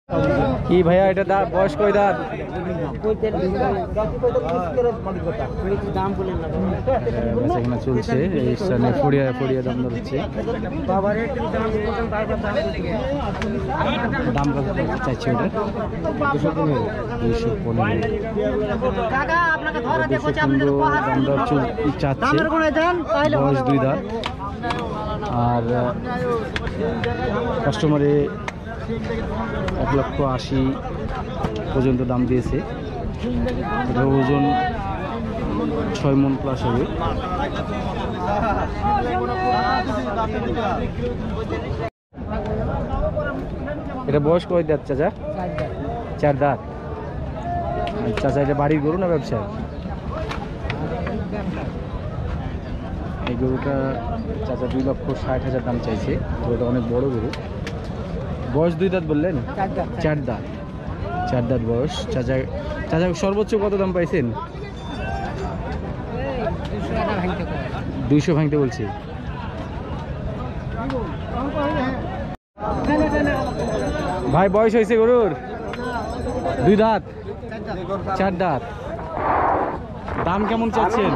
কি ভাইয়া এটা বয়স কয় দাঁত? এখানে চলছে এই স্থানে ফড়িয়া ফড়িয়া দাম দর হচ্ছে। দাম কত চাইছে ওটা? 215 দাম দর চাচ্ছে। বয়স 2 দাঁত। আর কাস্টমারে 1,80,000 পর্যন্ত দাম দিয়েছে। এটা ওজন 6 মণ প্লাস হবে। এটা বয়স কয় দাঁত চাচা? 4 দাঁত। চাচা এটা বাড়ির গরু না ব্যবসায়? এই গরুটা চাচা 2,60,000 দাম চাইছে। গরুটা অনেক বড় গরু। বয়স 2 দাঁত বললেন? 4 দাঁত। 4 দাঁত বয়স। চাচা সর্বোচ্চ কত দাম পাইছেন? 200 ভাঙতে বলছি। ভাই বয়স হয়েছে গরুর? 2 দাঁত। 4 দাঁত। দাম কেমন চাচ্ছেন?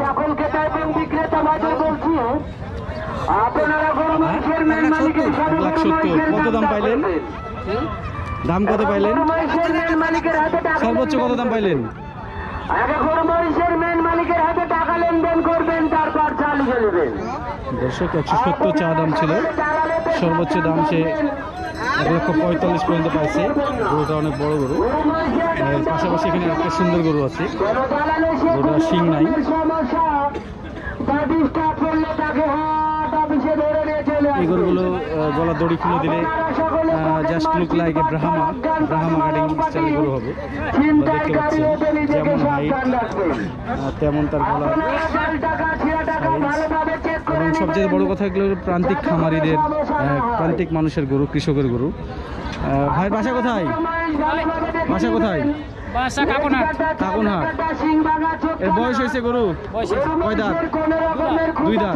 1,70,000। কত দাম পাইলেন? দাম কত পাইলেন? সর্বোচ্চ কত দাম পাইলেন? দর্শক 170 চা দাম ছিল। সর্বোচ্চ দাম সে 1,45,000 পর্যন্ত পাইছে। গরুটা অনেক বড় গরু। পাশাপাশি এখানে একটা সুন্দর গরু আছে, গরুটা শিং নাই। এই গরুগুলো গলা দড়ি খুলে দিলে just look like a Brahma cutting style গরু হবে। দেখতে পাচ্ছি যেমন হাইট তেমন তার গলা। এবং সবচেয়ে বড় কথা, এগুলো প্রান্তিক খামারিদের, প্রান্তিক মানুষের গরু, কৃষকের গরু। ভাই বাসা কোথায়? বাসা কোথায়? কাকুনহাট। এর বয়স হয়েছে গরু? কয় দাঁত? 2 দাঁত।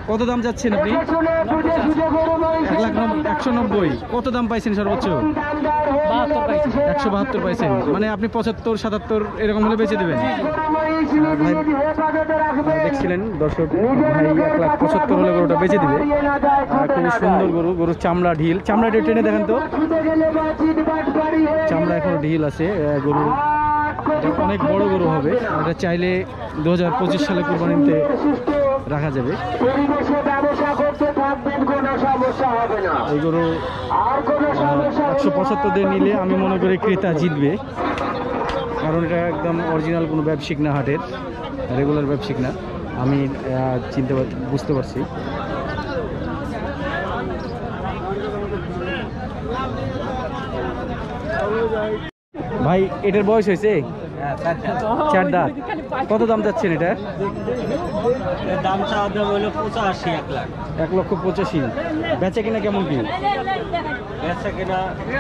কত দাম যাচ্ছেন আপনি? 1,90,000। কত দাম পাইছেন সর্বোচ্চ? 172 পাইছেন। মানে আপনি 75-77 এরকম হলে বেঁচে দেবেন। ভাই দেখছিলেন দর্শক, ভাই 1,75,000 হলে গরুটা বেঁচে দিবে। খুবই সুন্দর গরু। গরুর চামড়া ঢিল। চামড়াটা টেনে দেখেন তো। চামড়া এখনো ঢিল আছে। গরু অনেক বড় গরু হবে। এটা চাইলে 2025 সালে কোরবানিতে রাখা যাবে। এই গরু 175 দিয়ে নিলে আমি মনে করি ক্রেতা জিতবে, কারণ এটা একদম অরিজিনাল কোনো ব্যবসায়িক না, হাটের রেগুলার ব্যবসায়িক না। আমি বুঝতে পারছি। ভাই এটার বয়স হয়েছে? 4 দাঁত। কত দাম যাচ্ছেন এটা? দাম চাওয়া হলো 85, 1,85,000। বেচা কিনা কেমন কি? বেচা কিনা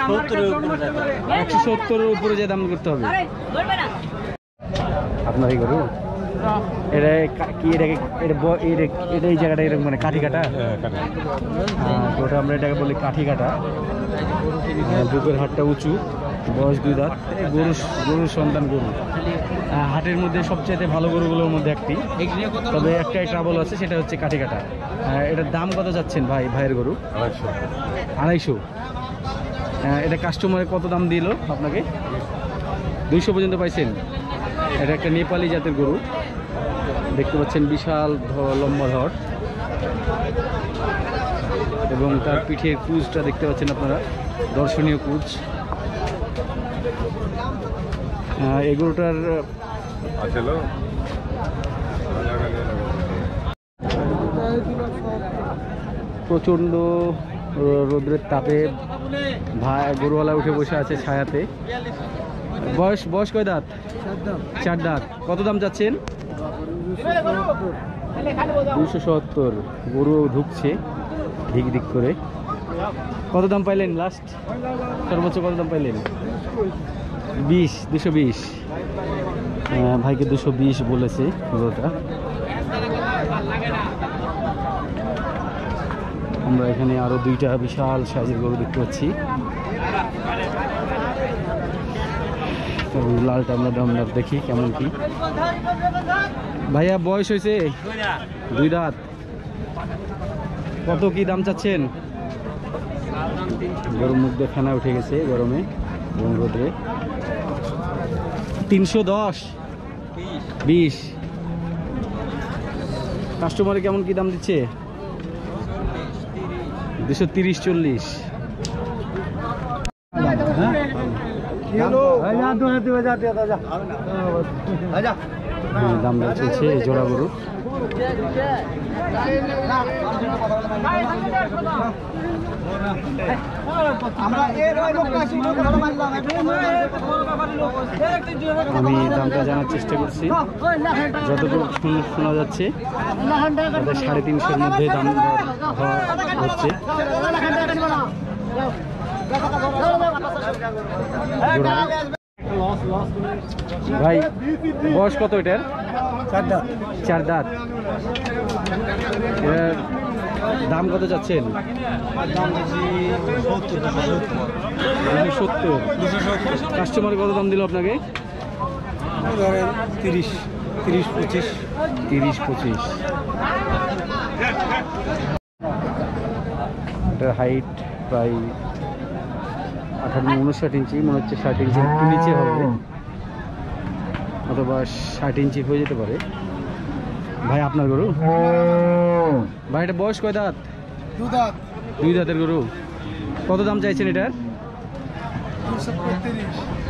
170-এর উপরে যে দাম করতে হবে। আপনার এই গরু এটা কি? এটা এই জায়গাটা এরকম মানে কাঠি কাটা। ওটা আমরা এটাকে বলি কাঠি কাটা। বুকের হাটটা উঁচু। বয়স 2 দাঁত। গরুর সন্তান গরু। হাটের মধ্যে সবচেয়ে ভালো গরুগুলোর মধ্যে একটি। তবে একটাই ট্রাবল আছে, সেটা হচ্ছে কাঠি কাটা। এটার দাম কত যাচ্ছেন ভাইয়ের গরু? 250। এটা কাস্টমারে কত দাম দিল আপনাকে? 200 পর্যন্ত পাইছেন। এটা একটা নেপালি জাতের গরু। দেখতে পাচ্ছেন বিশাল লম্বা ধর, এবং তার পিঠের কুচটা দেখতে পাচ্ছেন আপনারা, দর্শনীয় কুচ। এই গরুটার প্রচণ্ড রোদ্রের তাপে গরুওয়ালা উঠে বসে আছে ছায়াতে। বয়স কয় দাঁত? 4 দাঁত। কত দাম যাচ্ছেন? 270। গরু ঢুকছে ধিক ধিক করে। কত দাম পাইলেন লাস্ট? সর্বোচ্চ কত দাম পাইলেন? 220। ভাইকে 220 বলেছে গরুটা। আমরা এখানে আরো 2টা বিশাল সাইজের গরু দেখতে পাচ্ছি। লালটা আমরা দামদার দেখি কেমন কি। ভাইয়া বয়স হয়েছে 2 দাঁত, কত কি দাম চাচ্ছেন? গরম মুখ দিয়ে ফেনা উঠে গেছে গরমে এবং রোদে। 310, 20। কাস্টমারে কেমন কি দাম দিচ্ছে? 230-40। দাম চলছে এই জোড়া গরু। আমি দামটা জানার চেষ্টা করছি, যতটুকু শোনা যাচ্ছে 350-এর মধ্যে দাম হচ্ছে। ভাই বয়স কত এটার? 4 দাঁত। এটার দাম কত যাচ্ছেন? 270। কাস্টমার কত দাম দিল আপনাকে? 30-25। এটার হাইট প্রায় 58-59 ইঞ্চি, মনে হচ্ছে 60 ইঞ্চির একটু নিচে হবে, অথবা 60 ইঞ্চি হয়ে যেতে পারে। ভাই আপনার গরু? ভাই এটা বয়স কয় দাঁত? 2 দাঁতের গরু। কত দাম চাইছেন এটার?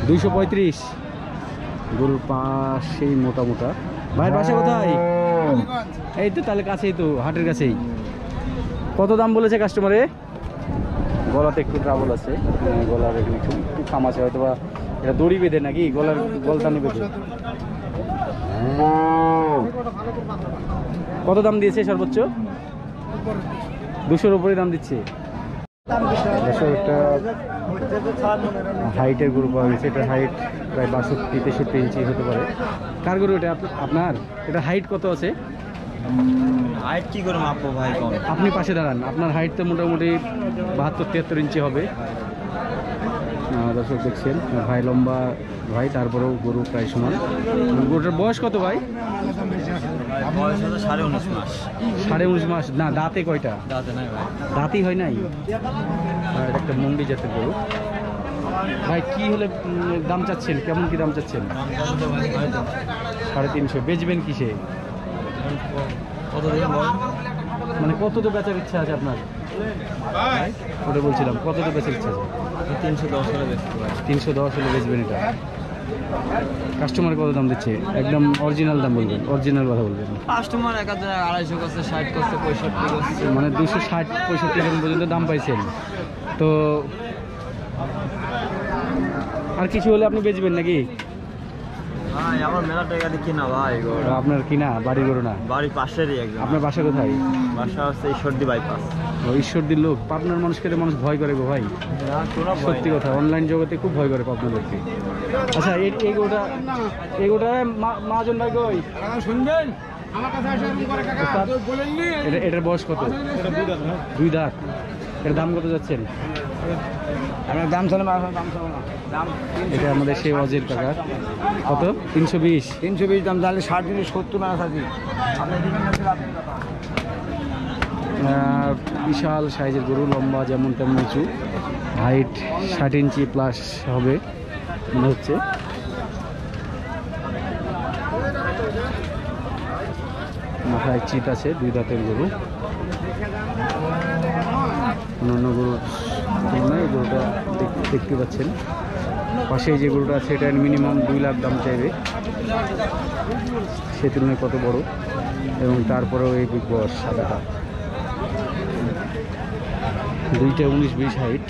235। গরুর পাশেই মোটা মোটা। ভাইয়ের বাসা কোথায়? এই তো তাহলে কাছেই তো, হাটের কাছেই। কত দাম বলেছে কাস্টমারে? গলাতে একটু ট্রাবল আছে, গলার এখানে একটু খাম আছে, হয়তো বা এটা দড়ি বেঁধে নাকি গলার গলতানি বেঁধে। কত দাম দিয়েছে সর্বোচ্চ? 200-র উপরে দাম দিচ্ছে। একটা হাইটের গরু পাওয়া গেছে, এটার হাইট প্রায় 62-63 ইঞ্চি হতে পারে। কার গরু এটা? আপনার? এটা হাইট কত আছে? হাইট কি করে মাপবো ভাই? কম। আপনি পাশে দাঁড়ান, আপনার হাইট তো মোটামুটি 72-73 ইঞ্চি হবে। দর্শক দেখছেন ভাই লম্বা ভাই, তারপরেও গরু প্রায় সমান। গরুটার বয়স কত ভাই? বয়স হলো 19.5 মাস। 19.5 মাস? না, দাঁতে কয়টা? দাঁতে নাই ভাই। দাঁতই হয় নাই। এটা একটা মন্ডি জাতের গরু। ভাই কি হলে দাম চাচ্ছেন? কেমন কি দাম চাচ্ছেন? 350। বেচবেন কিসে? মানে কত তো বেচার ইচ্ছা আছে আপনার? ওটা বলছিলাম, কত তো বেচার ইচ্ছা আছে? 310 হলে বেচতে ভাই। 310 হলে বেচবেন এটা। কাস্টমার কত দাম দিচ্ছে? একদম অরিজিনাল দাম বলবেন, অরিজিনাল কথা বলবেন। কাস্টমার 1250 করছে, 60 করছে, 65 করছে। মানে 260-65 পর্যন্ত দাম পাইছেন তো। আর কিছু হলে আপনি বেচবেন নাকি? ভাই আমার মেলা টাকা দিয়ে কিনা ভাই গরু। আপনার কিনা? বাড়ি গরু না? বাড়ির পাশেরই একজন। আপনার বাসা কোথায়? বাসা হচ্ছে ঈশ্বরদী বাইপাস। ঈশ্বরদীর লোক? পাবনার মানুষকে তো মানুষ ভয় করে গো ভাই, সত্যি কথা। অনলাইন জগতে খুব ভয় করে পাবনাদেরকে। আচ্ছা এই গোটা মাজন ভাই কই শুনবেন? এটার বয়স কত? 2 দাঁত। এর দাম কত যাচ্ছেন? দাম চলে এটা আমাদের সেই অজের টাকার। কত? 320 দাম তাহলে 60 70 না থাকি। বিশাল সাইজের গরু, লম্বা যেমন তেমন উঁচু, হাইট 60 ইঞ্চি প্লাস হবে মনে হচ্ছে। মাথায় চিত আছে, 2 দাঁতের গরু। অন্যান্য গরুর তুলনায় এই গরুটা দেখতে পাচ্ছেন। পাশে যে গরুটা আছে এটার মিনিমাম 2 লাখ দাম চাইবে, সে তুলনায় কত বড়। এবং তারপরেও এই বিগ বস সাদাটা, দুইটা 19-20 হাইট।